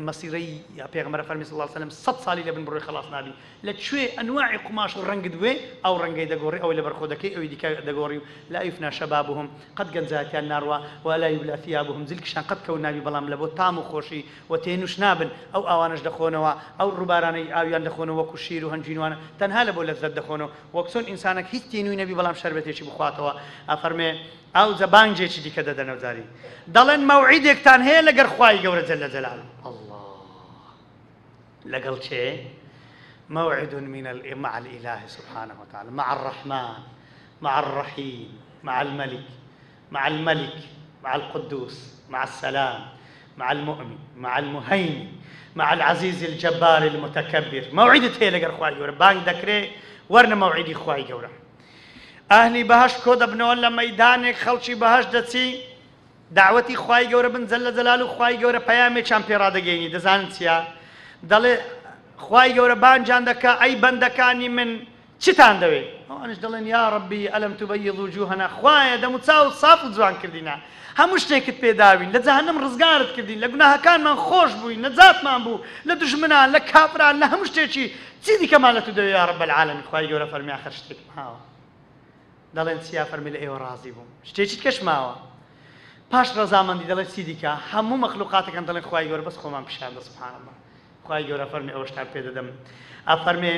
[SPEAKER 1] مەسیرەی پێغەمبەر فەرمی صلی الله علیه و سلم 100 ساڵی لە بن بڕۆی خلاص نابی لەکوێ ئەنواعی قوماش و ڕەنگت وێ ئەو ڕەنگەی دەگۆڕی ئەوەی لەبەر خۆ دەکەی ئەوەی دیکە دەگۆڕی و لا یفنا شەبابهم قەد گەنجاتیان ناڕوا ولا یبلا ثیابهم جلکشان قەت کەوت نابی بەڵام لە بۆ تام و خۆشی و تێنوش نابن ئەو ئاوانش دەخۆنەوە ئەو ڕووبارانەی ئاویان دەخۆنەوە وەکو شیر و هەنجینوانە تەنها لە بۆ لەذەت دەخۆنەوە وەک چۆن ئینسانێک هیچ تێنووی نەبی بەڵام شەربەتێکی بخواتەوە ئەفەرمێ ئەو زەبانجێکی دیکە دەدەنەوە جاری دەڵێن مەوعیدێکتان هەیە لەگەر خوای گەورە جەلە جەلاله الله لەگەڵ چێ موعد مع الإله سبحانه وتعالى مع الرحمن مع الرحيم مع الملك مع القدوس مع السلام مع المؤمن مع المهيمن مع العزيز الجبار المتكبر موعدت هي لەگەر خوای گەورە بانگ دەکرێ وەرنە موعیدی خوای گەورە ئەهلی بەهەشت کۆ دەبنەوە لە مەیدانێک خەڵکی بەهەشت دەچی دعوەتی خوای گەورە بن جەلە جەلاله خوای گەورە پەیامێکیان پێ ڕادەگەیەنی دەزانن چییە دەڵێ خوای گەورە بانجان دەکا ئەی بەندەکانی من چتان دەوێت ئەوانش دەڵێن یا ڕەبی ئەلەم تبەیض وجوهنا خوایە دەم و چاو ساف و جوان کردینە هەموو شتێکت پێداوین لە جەهەنەم ڕزگارت کردین لە گوناهەکانمان خۆش بووین نەجاتمان بوو لە دوژمنان لە کافران لە هەموو شتێکی چی دیکەمان لە تو دەوێت یا رەب العالەمین خوای گەورە فەرمی ئاخر شتێک ماوە دەڵێن چیا فەرمی لە ئێوە ڕازی بووم شتێکی کەش ماوە پاش ڕەزامەندی دەڵێت چی دیکە هەموو مەخلوقاتەکان دەڵێن خوای گەورە بەس خۆمان پیشاندە سبحان الله خوای گەورە فەرمی ئەوە شتان پێ دەدەم ئەفەرمێ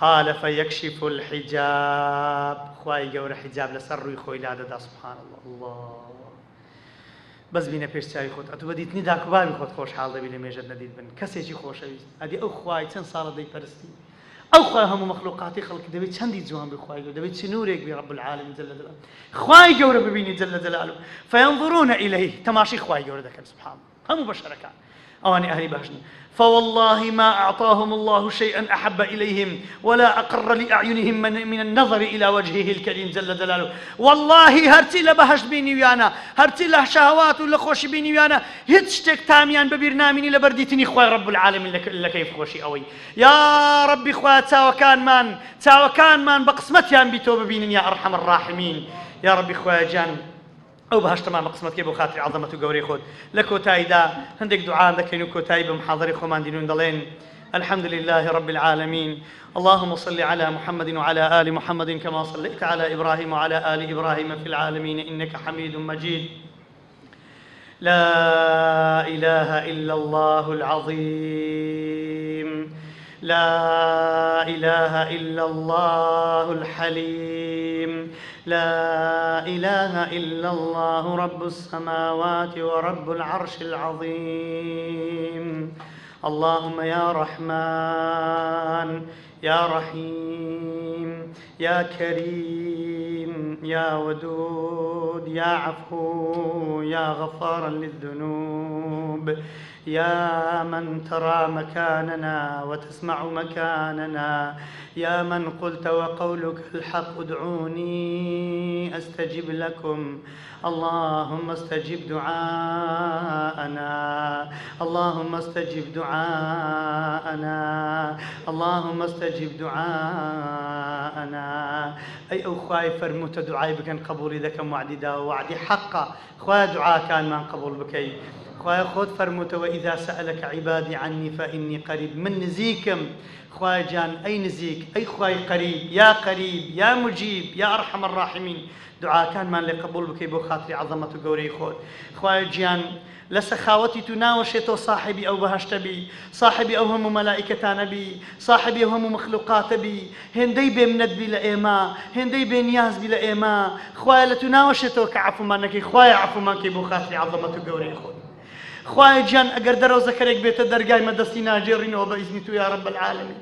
[SPEAKER 1] قال فيكشف الحجاب خوای گەورە حجاب لەسەر ڕووی خۆی لا دەدا سبحان الله بەس بینە پێش چاوی خۆت ئەتوو بەدیتنی داکوباوی خۆت خۆشحاڵ دەبی لە مێژت نەدیت بن کەسێکی خۆشەویست ئەدی ئەو خوای چەند ساڵە دەیپەرستی ئەو خوای هەموو مەخلوقاتی خەڵک دەبێت چەندی جوان بی خوای گەورە دەبێت چنوورێک بی رب العالمین جل جلاله خوای گەورە ببینی جل جلاله فينظرون إليه تماشي خوای گەورە دەکەن سبحان هەموو بەشەرەکان ئەوانی ئەهلی بەهشتن فوالله ما أعطاهم الله شيئا أحب إليهم ولا أقر لأعينهم من النظر إلى وجهه الكريم جل جلاله والله هرتي لبهشت بيني ويانا هرتي له شهوات ولا خوش بيني ويانا هتشتك تاميان ببرنامجي لبرديتني خوي رب العالمين لكيف خوشي أوي يا ربي خوات تاو كان من بقسمتيان بتوب بيني يا أرحم الراحمين يا ربي خويا جان أو بهاش تمام قسمت كيبو خاطر عظمة وجوري خود لكوتاي دا عندك دعاء ذكين وكوتاي بمحاضرة خمان دينون دلين الحمد لله رب العالمين اللهم صل على محمد وعلى آل محمد كما صليت على إبراهيم وعلى آل إبراهيم في العالمين إنك حميد مجيد لا إله إلا الله العظيم لا إله إلا الله الحليم لا إله إلا الله رب السماوات ورب العرش العظيم اللهم يا رحمن يا رحيم يا كريم يا ودود يا عفو يا غفارا للذنوب، يا من ترى مكاننا وتسمع مكاننا، يا من قلت وقولك الحق ادعوني أستجب لكم. اللهم استجب دعاءنا، اللهم استجب دعاءنا، اللهم استجب دعاءنا. أي أخوي فرموت دعاي بكن قبولي ذكم وعدي دا وعدي حقا خوايا دعاء كان من قبول بكي خوايا خود فرموت وإذا سألك عبادي عني فإني قريب من نزيكم. خوايا جان أي نزيك أي خواي قريب يا مجيب يا أرحم الراحمين. دعاء كان من لقبول بكي بو خاطري عظمة قوري خود. خوايا جان لسخاوتي تناوشتو صاحبي أو بهشتبي، صاحبي أو هم ملائكة نبي، صاحبي أو هم مخلوقات بي، هندي بمند بلا إيما، هندي بنياز بلا إيما. خوايا لتناوشتو كعفو منك، خوايا عفو منك بو خاطري عظمة قوري خود. خوايا جان أقر درو ذكرك بيت الدرقاي مدستينا جيرين وبإذنتو يا رب العالمين.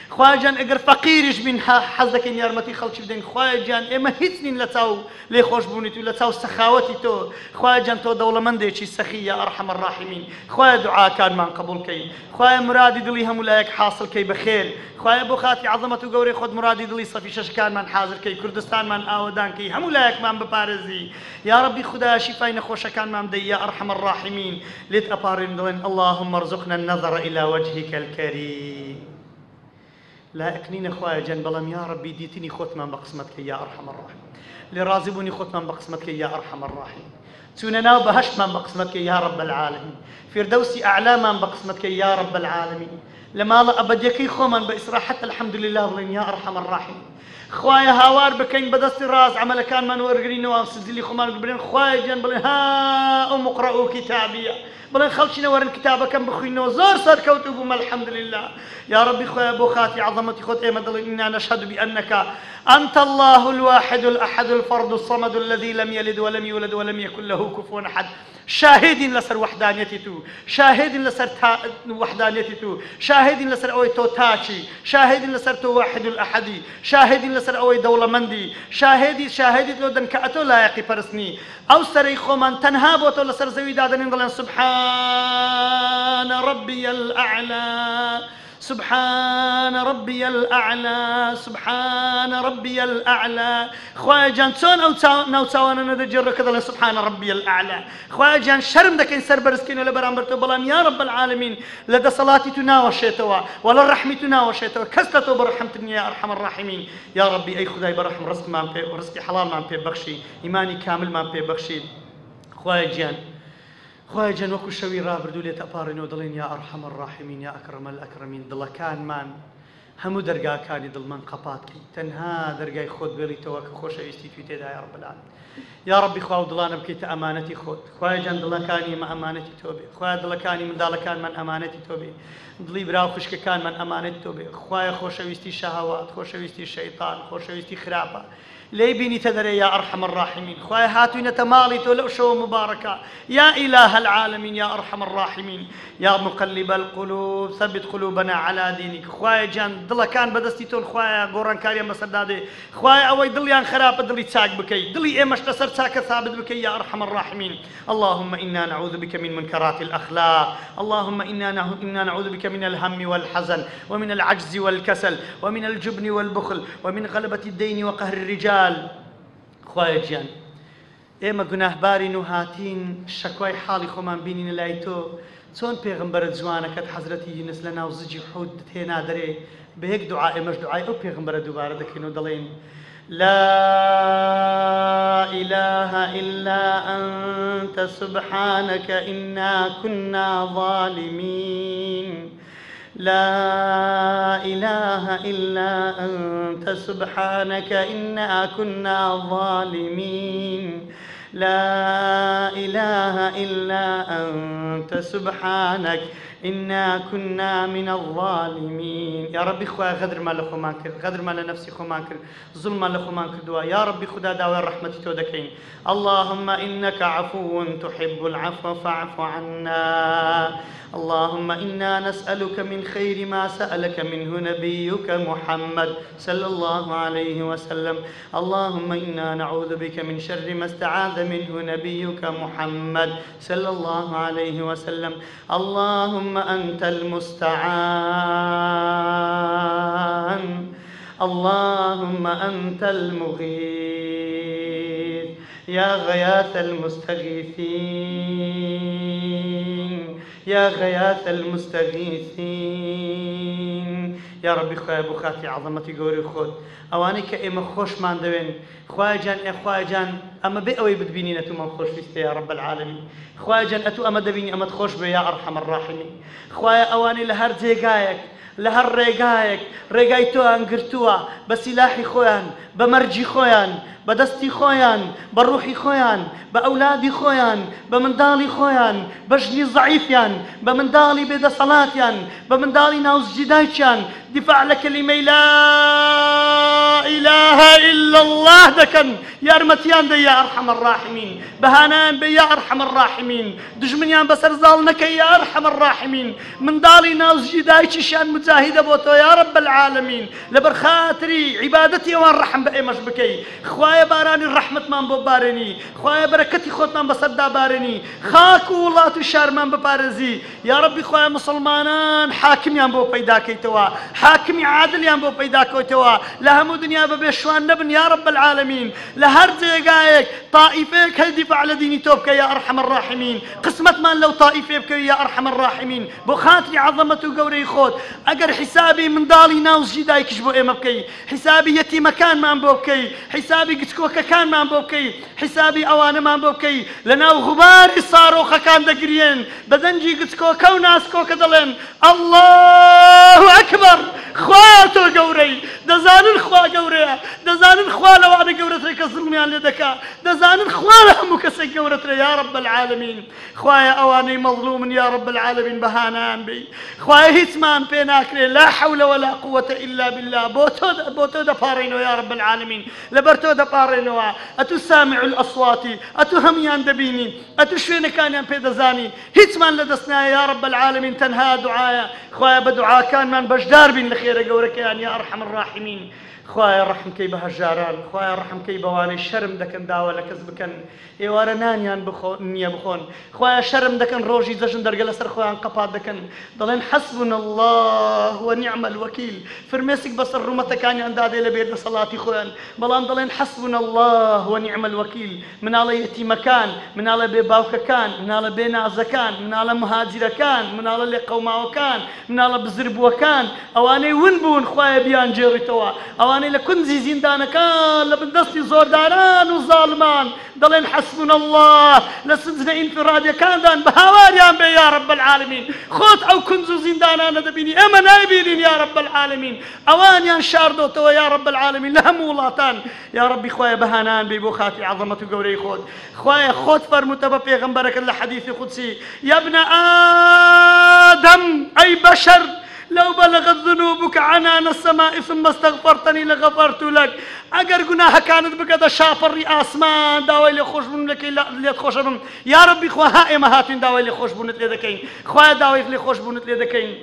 [SPEAKER 1] خوايا جان اگر فقيرش بين حظك يا رمتي خلش بدين. خوايا جان اما هيتنين لتاو لي خوش بونيتو لتاو سخاوتي تو. خوايا جان تو دولة من ديشي سخي يا ارحم الراحمين. خوايا دعاء كان من قبول كي، خوايا مرادي دلي هم ولايك حاصل كي بخير. خوايا بو خاطي عظمتو قوري خود مرادي دلي صفي شش كان من حاضر كي، كردستان من آودان كي، هم ولايك من ببارزي. يا ربي خدا شفاي نخوش كان من بدي يا ارحم الراحمين. ليت ابارين دلين اللهم ارزقنا النظر الى وجهك الكريم. لا اكنين اخويا جن بلام يا ربي ديتني خوتمان بقسمتك يا ارحم الراحمين. لرازبوني خوتمان بقسمتك يا ارحم الراحمين. توننا بهشتمان بقسمتك يا رب العالمين. فردوسي اعلامان بقسمتك يا رب العالمين. لما لا ابديكي خومن باسراء حتى الحمد لله بلين يا ارحم الراحمين. خوايا هاوار بكين بدست الراس عمل كان من ورقرين وسجلي خمان بلين خوايا جن بلين ها ام اقرأوا كتابي بلين خلشنا ورن كتابك كم بخوينو زور صار كوتبهم الحمد لله. يا ربي خويا بوخاتي عظمتي خذ ايما إنا نشهد بأنك أنت الله الواحد الأحد الفرد الصمد الذي لم يلد ولم يولد ولم يكن له كفوا أحد. شاهد لسر وحدانيتي تو، شاهد لسر وحدانيتي تو، شاهد لسر أوي تو تاتشي، شاهد لسر تو واحد الأحدي، شاهد لسر أوي دولة مندي، شاهد لو دن كأتو لا يقي فرسني أو سري خومن تنهابو تو لسر زوي دادن سبحان ربي الأعلى، سبحان ربي الأعلى، سبحان ربي الأعلى. خوايا جان تون أو نوتاوانا ندجر كذا سبحان ربي الأعلى. خوايا جان شرم دكين سر برسكين ولا برامبرتو بلام يا رب العالمين. لدى صلاتي تناوشيتوا ولا الرحمة تناوشيتوا كستو برحمتني يا أرحم الراحمين. يا ربي أي خداي برحم رزق ما بي ورزقي حلال ما بي بخشي، إيماني كامل ما بي بخشي. خوايا جان خوايا جان وكو شوي رابردو لي تأبارين ودلين يا أرحم الراحمين يا أكرم الأكرمين. دل كان مان همو درقا كاني دل من قباتكي تنها درقاي خود بيلي توك خوش ايستي تويتي دا يا رب العالمين. يا ربي خواو دلانا بكيت أمانتي خود. خوايا جان دل كاني ما أمانتي توبي. خوايا دل كاني من دال كان من أمانتي توبي. دلي براو خشك كان من أمانتي توبي. خوايا خوش ايستي شهوات، خوش ايستي شيطان، خوش ايستي خرابة لي بيني تدري يا أرحم الراحمين. خوايا هاتونا تمالي تولو شو مباركة يا إله العالمين يا أرحم الراحمين. يا مقلب القلوب ثبت قلوبنا على دينك. خوايا جان دل كان بدستي تون خوايا قران كاريا مسدادي. خوايا أوي دليان خراب دلي تساق بكي دلي إيمش تسر تساك ثابت بكي يا أرحم الراحمين. اللهم إنا نعوذ بك من منكرات الأخلاق. اللهم إنا نعوذ بك من الهم والحزن ومن العجز والكسل ومن الجبن والبخل ومن غلبة الدين وقهر الرجال. خوايا جان ئێمە گوناهبارین و هاتین شەکوای حاڵی خۆمان بینینە لای تۆ چۆن پێغمبەرت جوانەکەت حەزرەتی یونس لە ناو زجی حوت تێنا دەرێ بە یەک دوعا ئێمەش دوعای ئەو پێغمبەرە دووبارە دەکەین و دەڵێن لا إله إلا أنت سبحانك إنا كنا ظالمين. لا إله إلا أنت سبحانك إنا كنا ظالمين. لا إله إلا أنت سبحانك إنا كنا من الظالمين. يا ربي خويا غدر ما لخو مانكر، غدر ما لنفسي خو مانكر، ظلم ما لخو مانكر دوا. يا ربي خدا داوي الرحمة تودكين. اللهم إنك عفو تحب العفو فاعف عنا. اللهم إنا نسألك من خير ما سألك منه نبيك محمد صلى الله عليه وسلم. اللهم إنا نعوذ بك من شر ما استعاذ منه نبيك محمد صلى الله عليه وسلم. اللهم أنت المستعان، اللهم أنت المغيث يا غياث المستغيثين، يا غياث المستغيثين. يا ربي خويا بخاتي عظمتي قوري خود اواني كإما خوش مان دوين خويا جان خويا جان اما بأوي بدبيني نتو من خوش فيستي يا رب العالمين. خويا جان اتو اما دبيني اما تخوش بي يا ارحم الراحمين. خويا اواني لهر جيقايك لهر ريقايك ريقايتوها انقرتوها بسلاحي خويان بمرجي خويان بدستي خويان بروحي خويان بأولادي خويان بمندالي خويان بجني ضعيفيان بمندالي بدا صلاتيان بمندالي ناوز جدايتيان دفاع لكلمة لا إله إلا الله دكن يا رمتيان دي يا أرحم الراحمين. بهانان بي يا أرحم الراحمين. دجمنيان بسر زالنك يا أرحم الراحمين. من دالي ناوز جدايتي شان مجاهدة بوتو يا رب العالمين. لبرخاتري عبادتي وان رحم بأي مشبكي. خوايا باراني الرحمة من ببارني، خوايا بركتي خوت من بصدا بارني، خاكو والله تشار من ببارزي يا ربي. خوايا مسلمانان حاكم ينبو بيدا كيتوا، حاكم عادل ينبو بيدا كيتوا، لهم دنيا ببشوان نبن يا رب العالمين. لهر جيقايك طائفيك هدفع على ديني توبك يا أرحم الراحمين. قسمت من لو طائفة بك يا أرحم الراحمين. بخاطري عظمته قوري خود أجر حسابي من دالي ناوز جداي كشبو إيه مبكي، حسابي يتي مكان ما بوبكي، حسابي قتكوكا كان ما بوبكي، حسابي أوانا ما بوبكي. لنا غباري صاروخا كان دقريين بدنجي قتكوكا وناسكوكا دلين الله أكبر. خواتو قوري دزانن خوا قوري دزانن خوا لو أنا قورتري كظلمي لدكا دزانن خوا لهم كسي قورتري يا رب العالمين. خوايا أواني مظلوم يا رب العالمين. بهانان بي خوايا هيتمان بيناكري لا حول ولا قوة إلا بالله. بوتو دبارينو يا رب العالمين. لبرتو دبارينو أتو سامع الأصوات أتو هميان دبيني أتو شوين كان ينبي دزاني هيتمان لدسنا يا رب العالمين. تنها دعايا خوايا بدعاء كان من بجدار بين لخير قورك يا أرحم الراحمين. خوايا رحم كي بهجاران، خوايا رحم كي بواني شرم دكن داوا لكذبكن ايوارا نانيان نيا بخون. خوايا شرم دكن روجي زجن درقل سر خوايا انقباد دكن ضلين حسبنا الله ونعم الوكيل. فرميسك بس الرمة كان اندادي لبيد صلاتي خوان بلان ضلين حسبنا الله ونعم الوكيل. من على يتيم كان، من على بيباوك كان، من على بينازة كان، من على مهاجر كان، من على لقوماو كان، من على بزربو كان. اواني ونبون خوايا بيان جيري توا اواني لكنزي زندان كان لبندستي زور داران وظالمان ضلين حسبنا الله لسنزنا انفراد كان دان بهواريان بي يا رب العالمين. خوت او كنزو زندان دبيني اما نايبين يا رب العالمين. اوانيان شاردو توا يا رب العالمين لهم ولاتان يا ربي. خوايا بهانان بي بوخاتي عظمة قوري خود خوايا خود فرمتبا بيغمبرك الحديث قدسي يا ابن آدم أي بشر لو بلغت ذنوبك عنان السماء ثم استغفرتني لغفرت لك. اگر گناه كانت بقدر شافر اسمان داوي لي خوش بن لك اللي خوش بن يا ربي خواها امهاتين داوي لي خوش بن لدكين خوايا داوي لي خوش بن لدكين.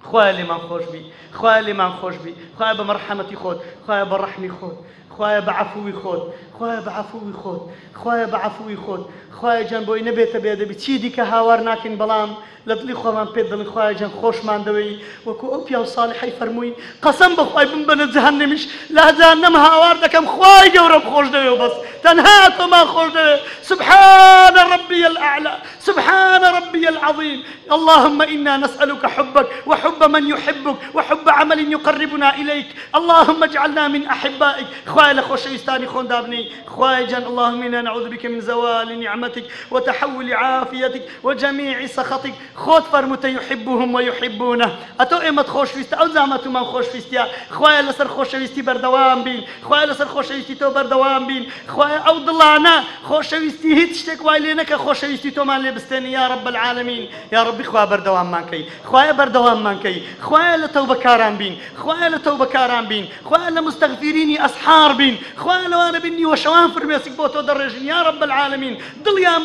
[SPEAKER 1] خوايا اللي ما خوش بي، خوايا اللي ما خوش بي، خوايا بمرحمتي خود، خوايا برحمي خود، خوايا بعفوي خود، خوايا بعفوي خود، خوايا بعفوي خود. خوايا جان بوي نبيت بيد بتشيدي كهاور ناكن بلام لدلي خوان بيدل خوايا جان خوش مان دوي وكو اوبيا وصالح يفرموي قسم بخواي بن جهنمش لا جهنم هاور دكم خواي قورب خوش دوي وبس تنهاتو ما خوش دوي. سبحان ربي الأعلى، سبحان ربي العظيم. اللهم إنا نسألك حبك وحب من يحبك وحب عمل يقربنا إليك. اللهم اجعلنا من أحبائك. خوايا لخوش يستاني خون دابني خوايا جان. اللهم إنا نعوذ بك من زوال نعمتك وتحول عافيتك وجميع سخطك. خود فرمت يحبهم ويحبونه. أتو إمت خوش فيست أو زعمتو من خوش فيستيا. خوايا لسر خوش فيستي بردوام بين، خوايا لسر خوش فيستي تو بردوام بين. خوايا أو ضلانا خوش فيستي هيتشتك وايلينك خوش فيستي تو مان بستێنی یا رب العالمین یا ربی خوا بەردەواممان کەی خوایە بەردەواممان کەی خوایە لە تەوبەکاران بین خوایە لە تەوبەکاران بین خوایە لە مستەغفرینی ئەسحار بین خوایە لەوانە بین نیوەشەوان فرمێسک بۆ تۆ دەڕێژین یا رب العالمین دڵیان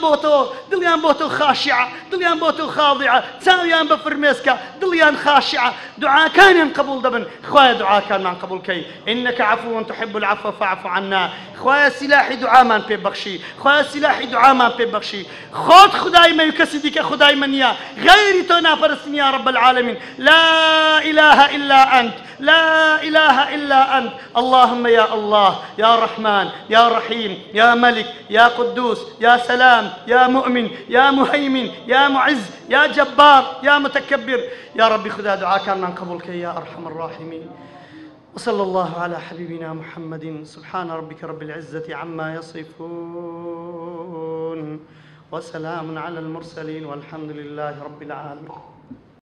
[SPEAKER 1] بۆ تۆ خاشعە دڵیان بۆ تۆ خاضعە چاویان بە فرمێسکە دڵیان خاشعە دوعاکانیان قبول دەبن خوایە دوعاکانمان قبول کەی إنك عفو تحب العفو فاعف عنا خوایە سلاحی دوعامان پێ بەخشی خوایە سلاحی دوعامان پێ بەخشی خۆت خدای مە و کەسی دیکە خدای مە نییە غەیری تۆ ناپەرستین یا رب العالمین لا إله إلا أنت لا إله إلا أنت اللهم يا الله يا رحمن يا رحيم يا ملك يا قدوس يا سلام يا مؤمن يا مهيمن يا معز يا جبار يا متكبر يا ربي خدا دعاء كان من قبولك يا أرحم الراحمين وصلى الله على حبيبنا محمد سبحان ربك رب العزة عما يصفون وسلام على المرسلين والحمد لله رب العالمين.